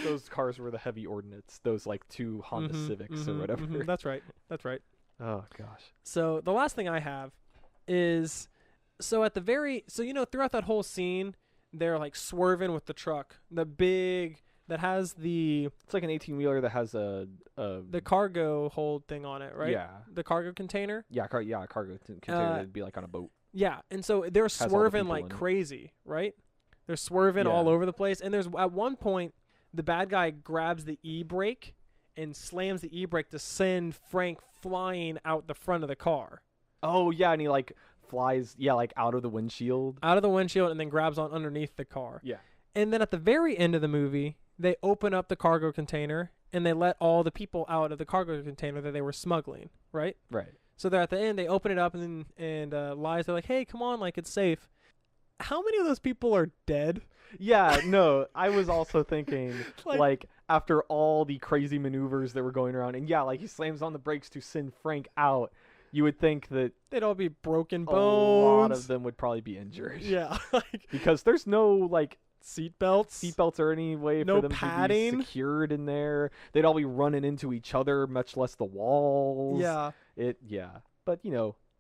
Those cars were the heavy ordnance. Those like 2 Honda Civics or whatever. That's right. Oh gosh. So the last thing I have is, throughout that whole scene, they're like swerving with the truck, the big that has it's like an 18-wheeler that has the cargo hold thing on it, right? Yeah. The cargo container. Yeah, cargo container that'd be like on a boat. Yeah, and so they're swerving like crazy, right? They're swerving all over the place. And there's at one point, the bad guy grabs the e-brake and slams the e-brake to send Frank flying out the front of the car. Oh, yeah, and he like flies, like out of the windshield. Out of the windshield and then grabs on underneath the car. Yeah. And then at the very end of the movie, they open up the cargo container and they let all the people out of the cargo container that they were smuggling, right? Right. So they're at the end, they open it up and Lies, they're like, hey, come on, like, it's safe. How many of those people are dead? Yeah, no, I was also thinking, like, after all the crazy maneuvers that were going around, and like, he slams on the brakes to send Frank out, you would think that they'd all be broken bones. A lot of them would probably be injured. Yeah. Because there's no, like, seatbelts or any way no for them padding. To be secured in there. They'd all be running into each other, much less the walls. Yeah. But,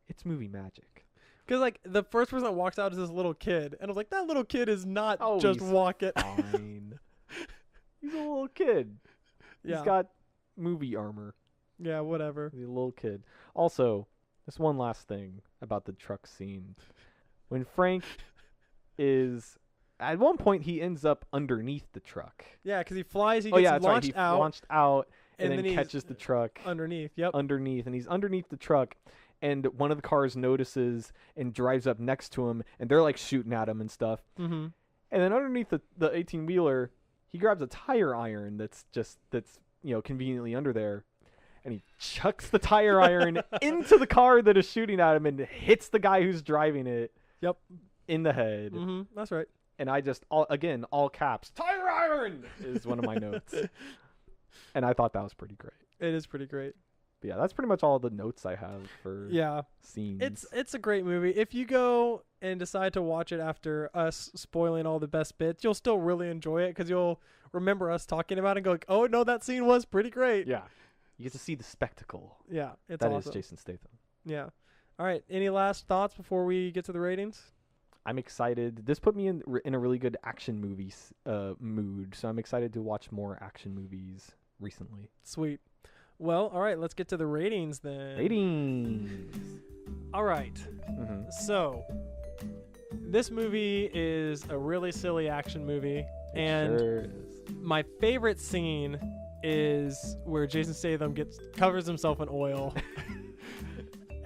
it's movie magic. Because, like, the first person that walks out is this little kid. And I was like, that little kid is not just walking. Fine. He's a little kid. Yeah. He's got movie armor. Yeah, whatever. He's a little kid. Also, just one last thing about the truck scene. When Frank is... At one point, he ends up underneath the truck. Yeah, because he flies. He gets launched out. Launched out and then catches the truck. Underneath, yep. Underneath. And he's underneath the truck. And one of the cars notices and drives up next to him. And they're, like, shooting at him and stuff. Mm-hmm. And then underneath the 18-wheeler, he grabs a tire iron that's conveniently under there. And he chucks the tire iron into the car that is shooting at him and hits the guy who's driving it. Yep. in the head. That's right. And I just, all caps, tire iron is one of my notes. And I thought that was pretty great. It is pretty great. But yeah, that's pretty much all the notes I have for scenes. It's a great movie. If you go and decide to watch it after us spoiling all the best bits, you'll still really enjoy it because you'll remember us talking about it and go, like, oh, no, that scene was pretty great. Yeah. You get to see the spectacle. Yeah, it's That awesome. is Jason Statham. Yeah. All right. Any last thoughts before we get to the ratings? I'm excited. This put me in a really good action movie mood, so I'm excited to watch more action movies recently. Sweet. Well, all right. Let's get to the ratings then. Ratings. All right. So, this movie is a really silly action movie, and Sure is. my favorite scene is where Jason Statham covers himself in oil,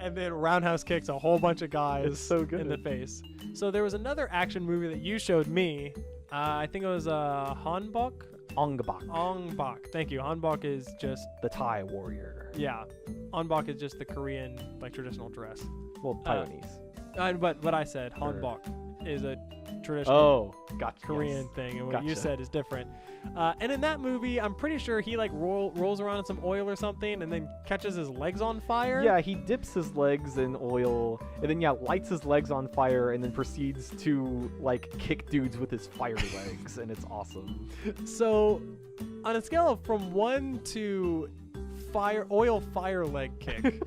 and then roundhouse kicks a whole bunch of guys It's so good. in the face. So there was another action movie that you showed me. I think it was Hanbok. Ongbak, Thank you. Hanbok is just the Thai warrior. Hanbok is just the Korean traditional dress. Well, Taiwanese. But what I said, Sure. Hanbok is a traditional Oh, gotcha. Korean yes. thing, and what you Gotcha. said is different. And in that movie, I'm pretty sure he rolls around in some oil or something, and then catches his legs on fire. Yeah, he dips his legs in oil, and then lights his legs on fire, and then proceeds to kick dudes with his fire legs, and it's awesome. So, on a scale of from 1 to oil fire leg kick,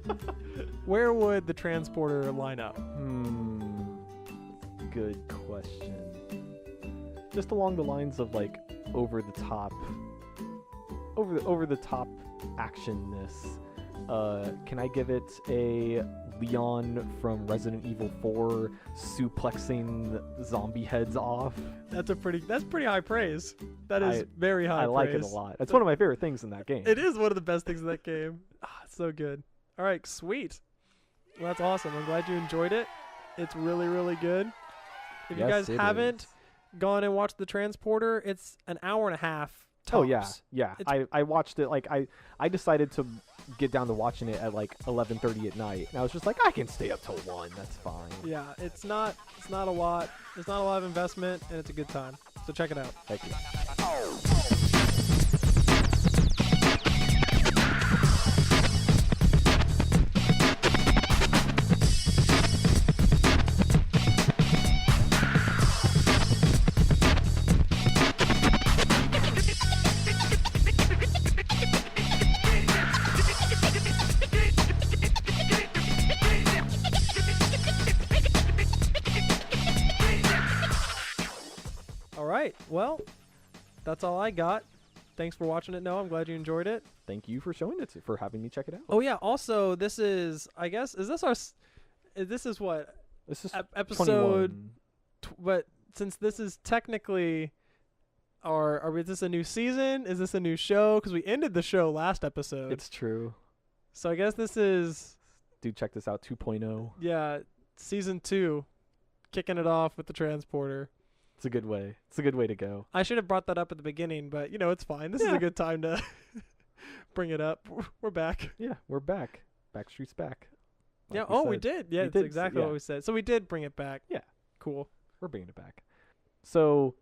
where would the transporter line up? Good question. Just along the lines of over the top actionness. Can I give it a Leon from Resident Evil 4 suplexing zombie heads off? That's pretty high praise. That is very high I praise. like it a lot. It's one of my favorite things in that game. It is one of the best things in that game. It's so good. All right, sweet. Well, that's awesome. I'm glad you enjoyed it. It's really, really good. If you guys haven't gone and watched The Transporter, it's an hour and a half tops. Oh yeah. I watched it. I decided to get down to watching it at 11:30 at night, and I was just like, I can stay up till 1. That's fine. Yeah, it's not a lot. It's not a lot of investment, and it's a good time. So check it out. Thank you. All right. Well, that's all I got. Thanks for watching it, Noah. I'm glad you enjoyed it. Thank you for showing it for having me check it out. Oh yeah. Also, this is, I guess, this is what This is episode 21. but since this is technically is this a new season? Is this a new show? Because we ended the show last episode. It's true. So I guess this is, Dude, check this out. 2.0. yeah, season 2, kicking it off with the transporter. It's a good way. It's a good way to go. I should have brought that up at the beginning, but it's fine. This is a good time to bring it up. We're back. Yeah, we're back. Backstreet's back. Yeah. Like We said. did. Yeah, We that's did, exactly yeah. what we said. So we did bring it back. Yeah. Cool. We're bringing it back. So,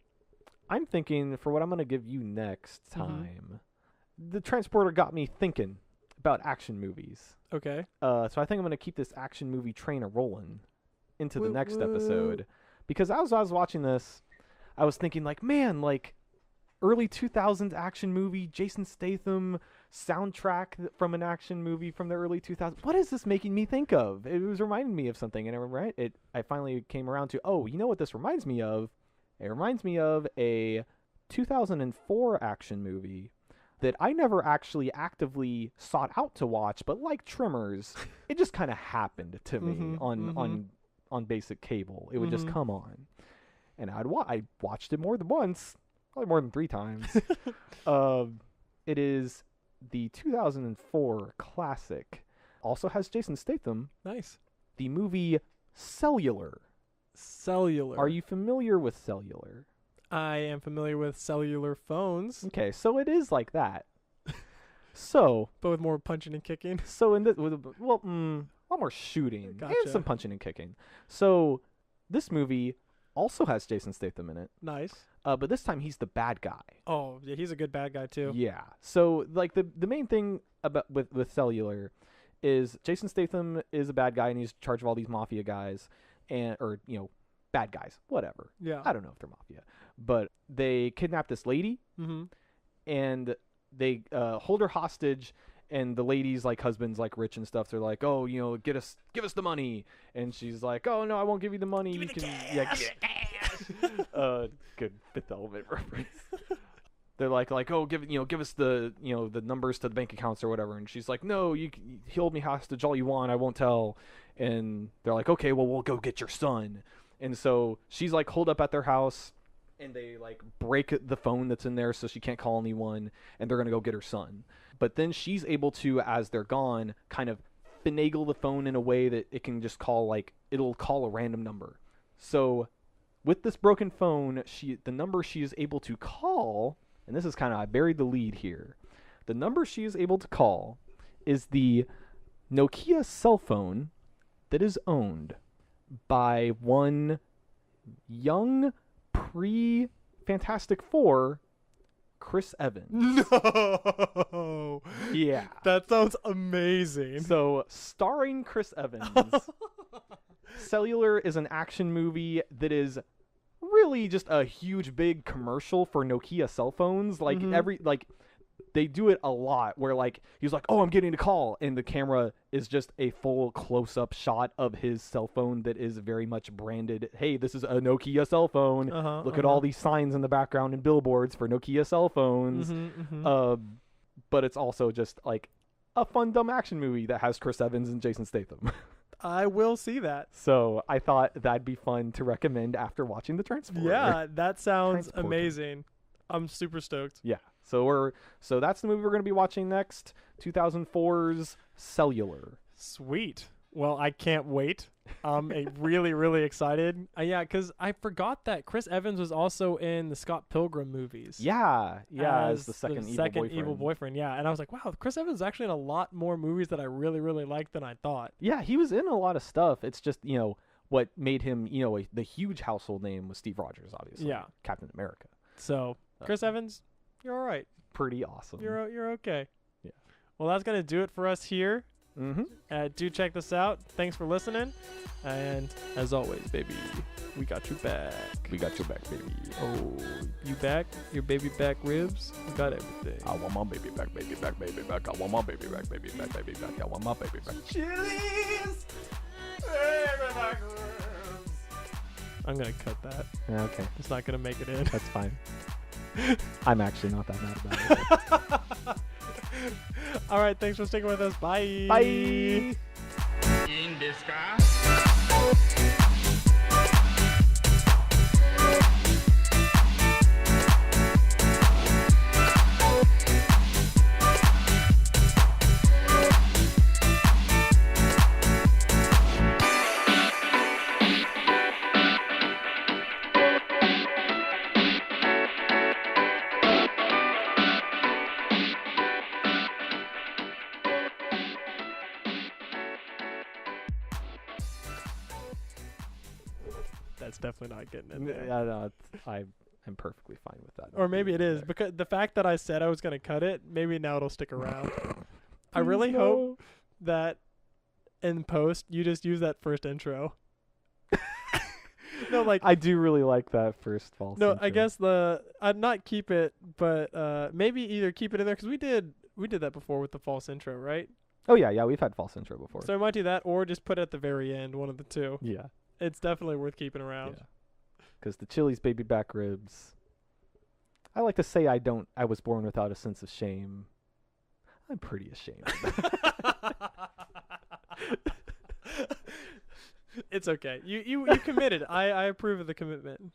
I'm thinking for what I'm going to give you next time, the transporter got me thinking about action movies. Okay. So I think I'm going to keep this action movie train a rolling into the Woo next woo. episode. Because as I was watching this, I was thinking early 2000s action movie, Jason Statham soundtrack from an action movie from the early 2000s. What is this making me think of? It was reminding me of something, and I finally came around to, oh, you know what this reminds me of? It reminds me of a 2004 action movie that I never actually actively sought out to watch, but like Tremors, it just kind of happened to me on basic cable. It would just come on, and I watched it more than once, probably more than 3 times. It is the 2004 classic. Also has Jason Statham. Nice. The movie Cellular. Cellular. Are you familiar with Cellular? I am familiar with cellular phones, Okay, so it is like that. So but with more punching and kicking. in this, a lot more shooting Gotcha. and some punching and kicking. So this movie also has Jason Statham in it. Nice. But this time he's the bad guy. Oh, yeah, he's a good bad guy too. Yeah. So like the main thing about with Cellular is Jason Statham is a bad guy and he's in charge of all these mafia guys or bad guys, whatever. Yeah. I don't know if they're mafia, but they kidnap this lady Mm-hmm. and they hold her hostage. And the lady's like husband's like rich and stuff. They're like, oh, give us the money. And she's like, oh no, I won't give you the money. Give me you the can, cash. yeah, give me cash. Good Fifth Element reference. They're like, oh, give us the the numbers to the bank accounts or whatever. And she's like, no, you hold me hostage all you want. I won't tell. And they're like, okay, well, we'll go get your son. And so she's like holed up at their house. And they like break the phone that's in there so she can't call anyone. And they're gonna go get her son. But then she's able to, as they're gone, kind of finagle the phone in a way that it can just it'll call a random number. So with this broken phone, the number she is able to call, and this is I buried the lead here. The number she is able to call is the Nokia cell phone that is owned by one young pre-Fantastic Four Chris Evans. No. Yeah. That sounds amazing. So, starring Chris Evans, Cellular is an action movie that is really just a huge, big commercial for Nokia cell phones. Like, they do it a lot where, he's like, oh, I'm getting a call. And the camera is just a full close-up shot of his cell phone that is very much branded, hey, this is a Nokia cell phone. Look at all these signs in the background and billboards for Nokia cell phones. But it's also just, a fun, dumb action movie that has Chris Evans and Jason Statham. I will see that. So I thought that'd be fun to recommend after watching The Transporter. Yeah, that sounds Transporter. amazing. I'm super stoked. Yeah. So that's the movie we're going to be watching next, 2004's Cellular. Sweet. Well, I can't wait. I'm really, really excited. Yeah, because I forgot that Chris Evans was also in the Scott Pilgrim movies. Yeah, as the second evil boyfriend. Yeah, and I was like, wow, Chris Evans is actually in a lot more movies that I really, really like than I thought. Yeah, he was in a lot of stuff. It's just, what made him, the huge household name was Steve Rogers, obviously. Yeah. Captain America. So, Chris Evans, you're all right. Pretty awesome. You're okay. Yeah. Well, that's going to do it for us here. Mm-hmm. Do check this out. Thanks for listening. And as always, baby, we got you back. We got your back, baby. Oh, you back? Your baby back ribs? You got everything. I want my baby back, baby back, baby back. I want my baby back, baby back, baby back. I want my baby back. Chili's baby back ribs. I'm going to cut that. Okay. It's not going to make it in. That's fine. I'm actually not that mad about it. All right, thanks for sticking with us. Bye. Bye. In disguise. That's definitely not getting in there. Yeah, no, I'm perfectly fine with that. Or maybe it is, because the fact that I said I was going to cut it, maybe now it'll stick around. I really hope that in post you just use that first intro. No, I do really like that first false. No, intro. I guess I'd not keep it, but maybe either keep it in there, because we did that before with the false intro, right? Oh yeah, we've had false intro before. So I might do that, or just put it at the very end, one of the two. Yeah. It's definitely worth keeping around. Because the Chili's baby back ribs. I like to say I was born without a sense of shame. I'm pretty ashamed. It's okay. You committed. I approve of the commitment.